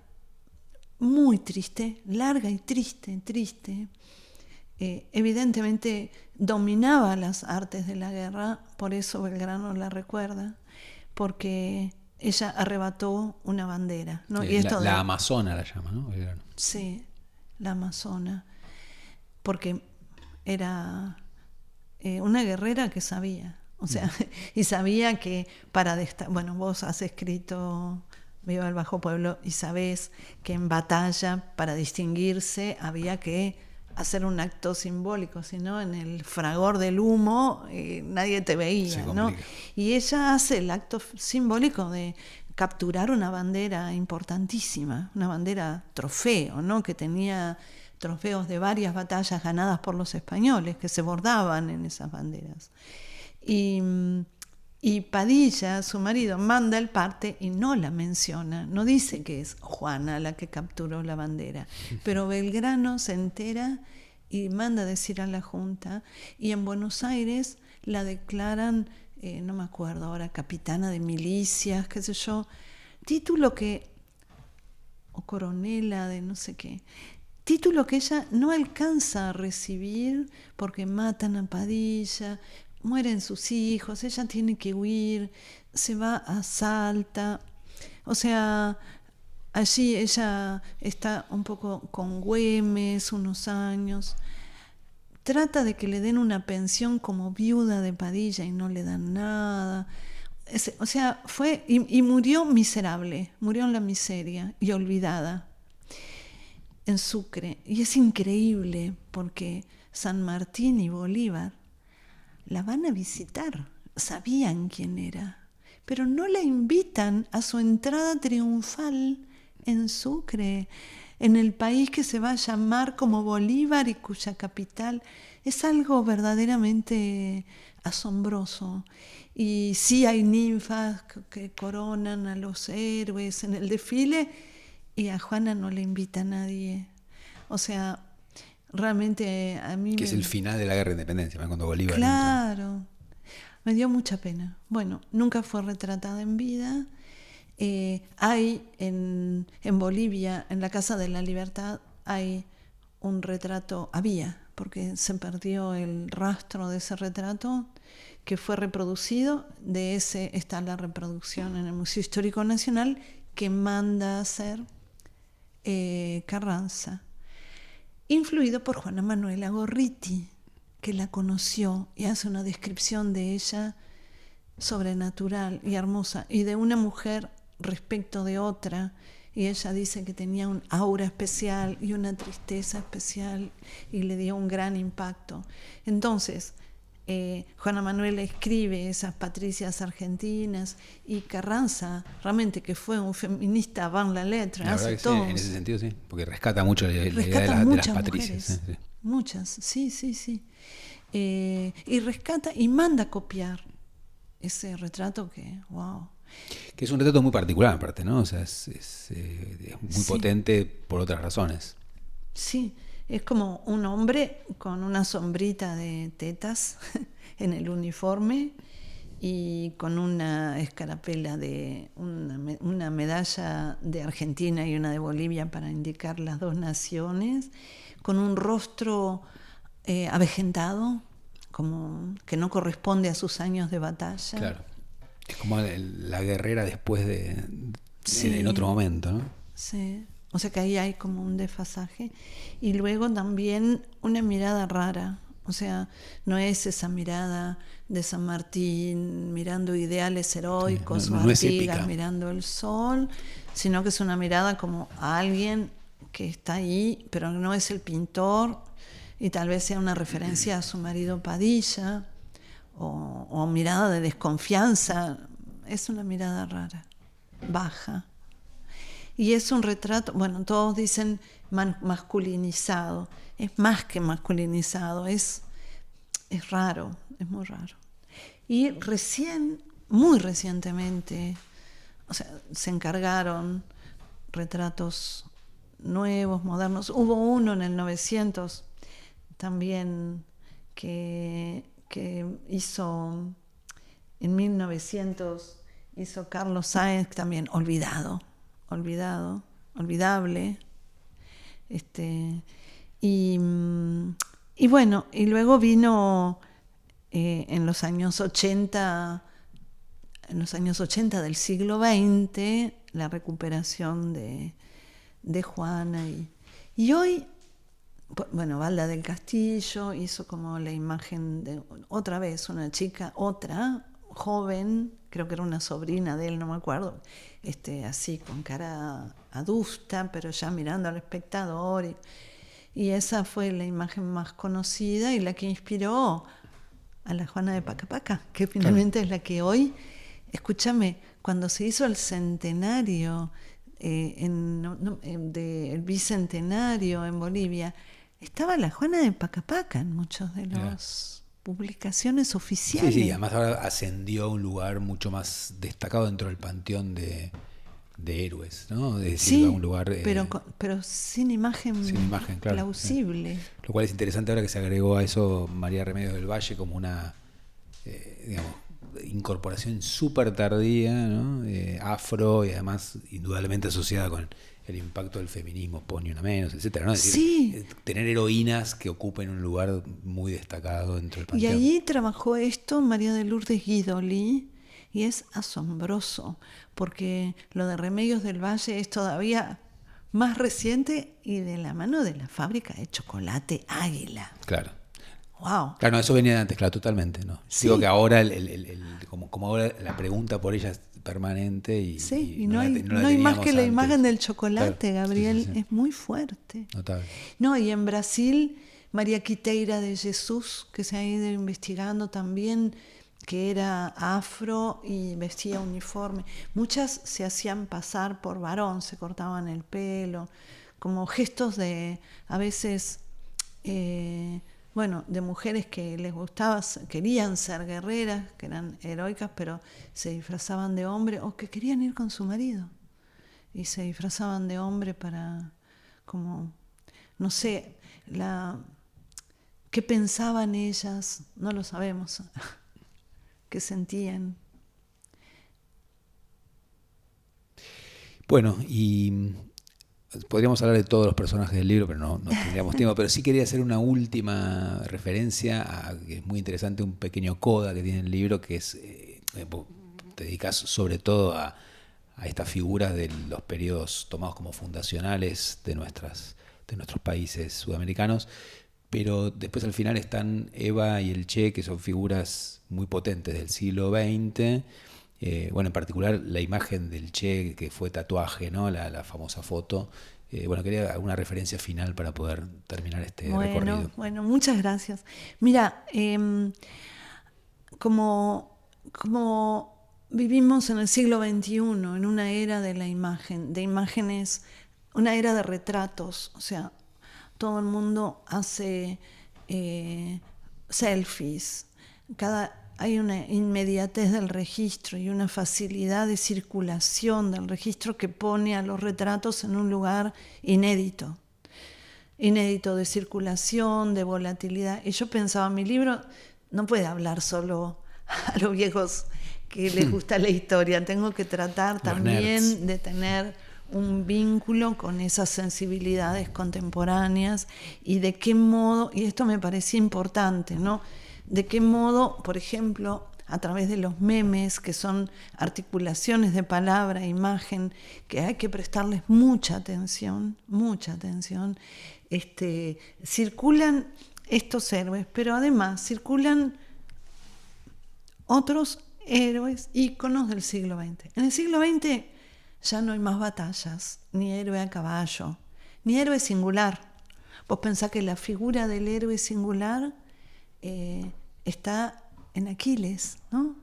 muy triste, larga y triste. Evidentemente dominaba las artes de la guerra, por eso Belgrano la recuerda, porque ella arrebató una bandera, ¿no? Sí, y esto la amazona la llama, ¿no? Belgrano. Sí, la amazona, porque era una guerrera que sabía. O sea, y sabía que bueno, vos has escrito Viva el Bajo Pueblo y sabés que en batalla, para distinguirse, había que hacer un acto simbólico, si no, en el fragor del humo nadie te veía, ¿no? Y ella hace el acto simbólico de capturar una bandera importantísima, una bandera trofeo, ¿no? Que tenía trofeos de varias batallas ganadas por los españoles, que se bordaban en esas banderas. Y Padilla, su marido, manda el parte y no la menciona, no dice que es Juana la que capturó la bandera, pero Belgrano se entera y manda a decir a la Junta, y en Buenos Aires la declaran, no me acuerdo ahora, capitana de milicias, qué sé yo, título que, o coronela de no sé qué, título que ella no alcanza a recibir porque matan a Padilla, mueren sus hijos, ella tiene que huir, se va a Salta. O sea, allí ella está un poco con Güemes unos años. Trata de que le den una pensión como viuda de Padilla y no le dan nada. O sea, fue y murió miserable, murió en la miseria y olvidada en Sucre. Y es increíble porque San Martín y Bolívar la van a visitar, sabían quién era, pero no la invitan a su entrada triunfal en Sucre, en el país que se va a llamar como Bolívar y cuya capital es algo verdaderamente asombroso. Y sí hay ninfas que coronan a los héroes en el desfile y a Juana no le invita a nadie. O sea, realmente a mí... Que es el final de la guerra de independencia, cuando Bolívar... Claro, entra. Me dio mucha pena. Bueno, nunca fue retratada en vida. Hay en Bolivia, en la Casa de la Libertad, hay un retrato, había, porque se perdió el rastro de ese retrato, que fue reproducido. De ese está la reproducción en el Museo Histórico Nacional, que manda a hacer Carranza, influido por Juana Manuela Gorriti, que la conoció y hace una descripción de ella sobrenatural y hermosa, y de una mujer respecto de otra, y ella dice que tenía un aura especial y una tristeza especial, y le dio un gran impacto. Entonces, Juana Manuela escribe esas patricias argentinas, y Carranza, realmente que fue un feminista avant la lettre, la hace verdad que todo. sí, en ese sentido sí, porque rescata mucho la idea Rescata de las patricias. mujeres, muchas, sí. Y rescata y manda a copiar ese retrato que, wow. Que es un retrato muy particular, aparte, ¿no? O sea, es muy Sí. potente por otras razones. Sí, es como un hombre con una sombrita de tetas en el uniforme y con una escarapela de una medalla de Argentina y una de Bolivia para indicar las dos naciones, con un rostro avejentado, como que no corresponde a sus años de batalla. Claro. Es como la guerrera después de Sí. en otro momento, ¿no? Sí, o sea que ahí hay como un desfasaje. Y luego también una mirada rara, o sea, no es esa mirada de San Martín mirando ideales heroicos, Sí, no o es Artigas épica. mirando el sol, sino que es una mirada como a alguien que está ahí, pero no es el pintor, y tal vez sea una referencia a su marido Padilla, o mirada de desconfianza. Es una mirada rara, baja. Y es un retrato, bueno, todos dicen masculinizado. Es más que masculinizado, es raro, es muy raro. Y muy recientemente, o sea, se encargaron retratos nuevos, modernos. Hubo uno en el 900 también que hizo, en 1900 hizo Carlos Sáenz, también olvidable. Y bueno, y luego vino en los años 80 del siglo XX, la recuperación de Juana. Y hoy, bueno, Balda del Castillo hizo como la imagen de otra vez una chica, otra joven, creo que era una sobrina de él, no me acuerdo, así con cara adusta, pero ya mirando al espectador. Y esa fue la imagen más conocida y la que inspiró a la Juana de Pacapaca, que finalmente es la que hoy, escúchame, cuando se hizo el centenario, el bicentenario en Bolivia, estaba la Juana de Pacapaca en muchos de las publicaciones oficiales. Sí, además ahora ascendió a un lugar mucho más destacado dentro del panteón de héroes, ¿no? Es decir, Sí, a un lugar pero sin imagen, claro, plausible. sí. Lo cual es interesante ahora que se agregó a eso María Remedios del Valle como una, digamos, incorporación súper tardía, ¿no? Afro y además indudablemente asociada con el impacto del feminismo, pos ni una menos, etcétera, ¿no? Es decir, Sí. Tener heroínas que ocupen un lugar muy destacado dentro del panteón. Y allí trabajó esto María de Lourdes Guidolí, y es asombroso, porque lo de Remedios del Valle es todavía más reciente y de la mano de la fábrica de chocolate Águila. Claro. ¡Wow! Claro, no, eso venía de antes, claro, totalmente, ¿no? Sí. Digo que ahora, como ahora la pregunta por ella es permanente y, Sí, y y no hay más teníamos que la antes. imagen del chocolate, Claro, Gabriel, sí. es muy fuerte. Notable. No, y en Brasil, María Quiteira de Jesús, que se ha ido investigando también, que era afro y vestía uniforme. Muchas se hacían pasar por varón, se cortaban el pelo, como gestos de, a veces, de mujeres que les gustaba, querían ser guerreras, que eran heroicas, pero se disfrazaban de hombre, o que querían ir con su marido, y se disfrazaban de hombre para, como, no sé, qué pensaban ellas, no lo sabemos, qué sentían. Bueno, y podríamos hablar de todos los personajes del libro, pero no tendríamos tiempo. Pero sí quería hacer una última referencia que es muy interesante, un pequeño coda que tiene el libro, que es, te dedicas sobre todo a estas figuras de los periodos tomados como fundacionales de nuestros países sudamericanos. Pero después al final están Eva y el Che, que son figuras muy potentes del siglo XX. En particular la imagen del Che, que fue tatuaje, ¿no? La famosa foto. Quería alguna referencia final para poder terminar este recorrido. Bueno, muchas gracias. Mira, como vivimos en el siglo XXI, en una era de la imagen, de imágenes, una era de retratos, o sea, todo el mundo hace selfies. hay una inmediatez del registro y una facilidad de circulación del registro que pone a los retratos en un lugar inédito de circulación, de volatilidad. Y yo pensaba, mi libro no puede hablar solo a los viejos que les gusta la historia, tengo que tratar Los también nerds. de tener un vínculo con esas sensibilidades contemporáneas y de qué modo, y esto me parecía importante, ¿no? De qué modo, por ejemplo, a través de los memes, que son articulaciones de palabra e imagen, que hay que prestarles mucha atención, circulan estos héroes, pero además circulan otros héroes, íconos del siglo XX. En el siglo XX ya no hay más batallas, ni héroe a caballo, ni héroe singular. Vos pensás que la figura del héroe singular está en Aquiles, ¿no?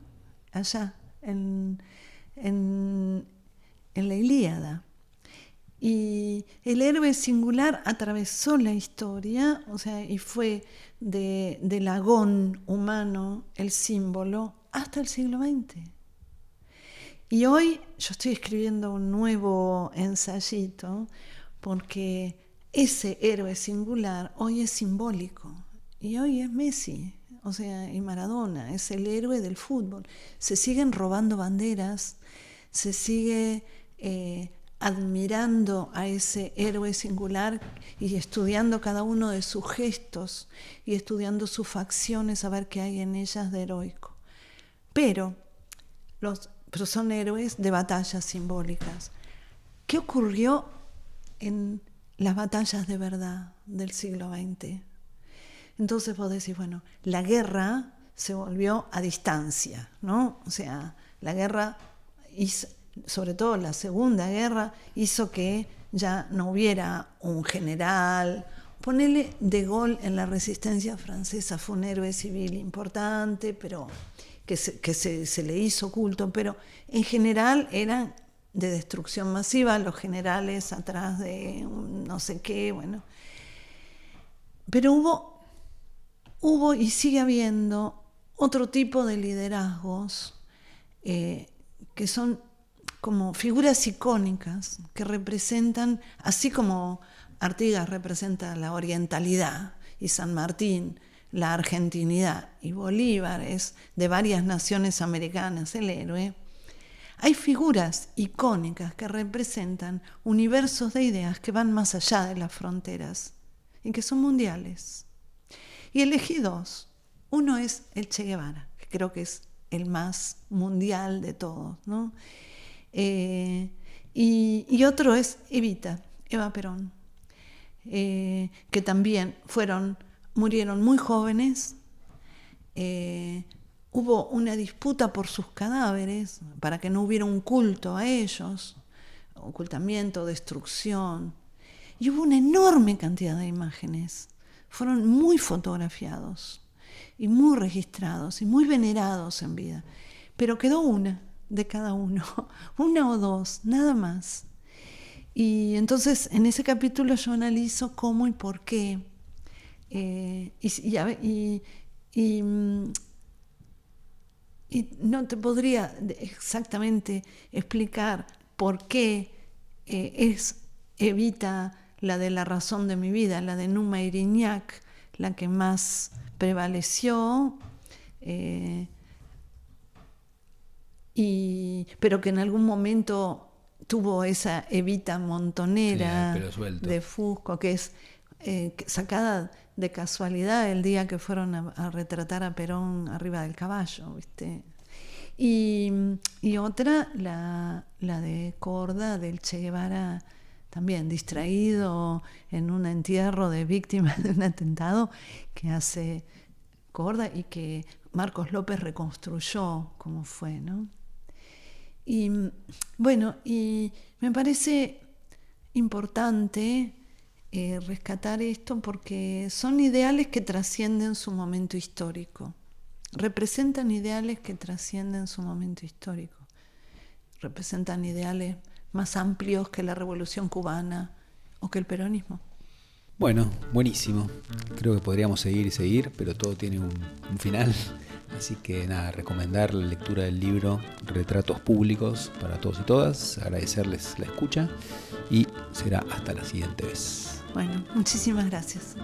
Allá, en la Ilíada. Y el héroe singular atravesó la historia, o sea, y fue del agón humano el símbolo hasta el siglo XX. Y hoy yo estoy escribiendo un nuevo ensayito porque ese héroe singular hoy es simbólico y hoy es Messi, o sea, y Maradona, es el héroe del fútbol. Se siguen robando banderas, se sigue admirando a ese héroe singular y estudiando cada uno de sus gestos y estudiando sus facciones a ver qué hay en ellas de heroico. Pero son héroes de batallas simbólicas. ¿Qué ocurrió en las batallas de verdad del siglo XX? Entonces vos decís, bueno, la guerra se volvió a distancia, ¿no? O sea, la guerra, sobre todo la Segunda Guerra, hizo que ya no hubiera un general. Ponele De Gaulle en la resistencia francesa, fue un héroe civil importante, pero que se le hizo culto, pero en general eran de destrucción masiva, los generales atrás de no sé qué, bueno. Pero hubo y sigue habiendo otro tipo de liderazgos que son como figuras icónicas que representan, así como Artigas representa la orientalidad y San Martín la argentinidad y Bolívar es de varias naciones americanas el héroe, hay figuras icónicas que representan universos de ideas que van más allá de las fronteras y que son mundiales. Y elegí dos. Uno es el Che Guevara, que creo que es el más mundial de todos, ¿no? Y otro es Eva Perón, que también murieron muy jóvenes. Hubo una disputa por sus cadáveres para que no hubiera un culto a ellos, ocultamiento, destrucción. Y hubo una enorme cantidad de imágenes. Fueron muy fotografiados y muy registrados y muy venerados en vida. Pero quedó una de cada uno, una o dos, nada más. Y entonces en ese capítulo yo analizo cómo y por qué. Y no te podría exactamente explicar por qué es Evita la de La razón de mi vida, la de Numa Iriñac, la que más prevaleció, pero que en algún momento tuvo esa Evita montonera, sí, de Fusco, que es sacada de casualidad el día que fueron a retratar a Perón arriba del caballo, ¿viste? Y otra, la de Corda, del Che Guevara, también distraído en un entierro de víctimas de un atentado, que hace Corda y que Marcos López reconstruyó cómo fue, ¿no? Y bueno, y me parece importante rescatar esto porque son ideales que trascienden su momento histórico, representan ideales que trascienden su momento histórico, representan ideales más amplios que la Revolución Cubana o que el peronismo. Bueno, buenísimo. Creo que podríamos seguir y seguir, pero todo tiene un final. Así que nada, recomendar la lectura del libro Retratos Públicos para todos y todas, agradecerles la escucha y será hasta la siguiente vez. Bueno, muchísimas gracias.